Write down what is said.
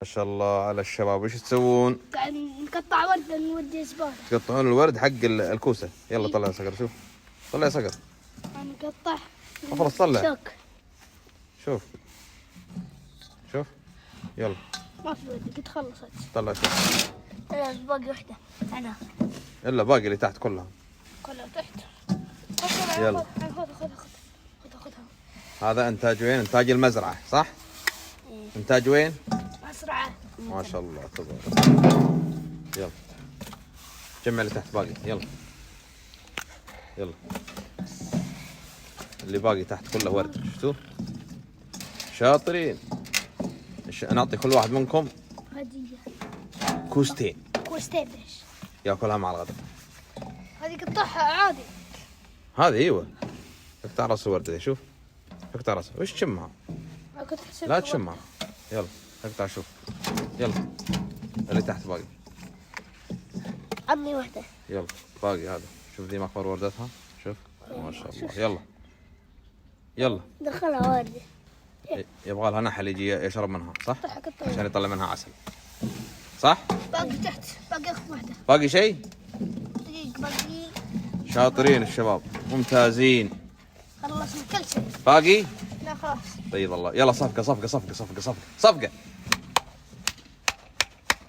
شاء الله على الشباب. وش تسوون؟ قاعد نقطع ورد نودي زبالة. تقطعون الورد حق الكوسة. يلا طلع يا صقر. شوف طلع يا صقر. نقطع. خلاص طلع. شوك. شوف يلا. ما في ورد قد خلصت. طلع شوف. لا باقي واحدة. أنا. إلا باقي اللي تحت كلها. كلها تحت. يلا. خذها. هذا إنتاج وين؟ إنتاج المزرعة صح؟ إيه. إنتاج وين؟ مزرعة. ما شاء الله تبارك. يلا جمع اللي تحت باقي. يلا اللي باقي تحت كله ورد. شفتوا؟ شاطرين. نعطي كل واحد منكم هدية. كوستين ليش؟ ياكلها مع الغداء. هذه قطعها عادي. هذه ايوه. اقطع راس الورده ذي. شوف اقطع راسها. وش تشمها؟ لا تشمها. يلا اقطع. شوف يلا اللي تحت باقي. عطني واحدة. يلا باقي هذا. شوف ذي مقبر وردتها. شوف ما شاء الله. يلا دخلها واردة. يبغى لها نحل يجي يشرب منها صح؟ قطعها. عشان يطلع منها عسل صح؟ باقي تحت. باقي أخذ واحدة. باقي شيء؟ دقيقة باقي. شاطرين الشباب ممتازين. خلصنا كل شيء. باقي؟ لا خلاص. طيب الله. يلا صفقة.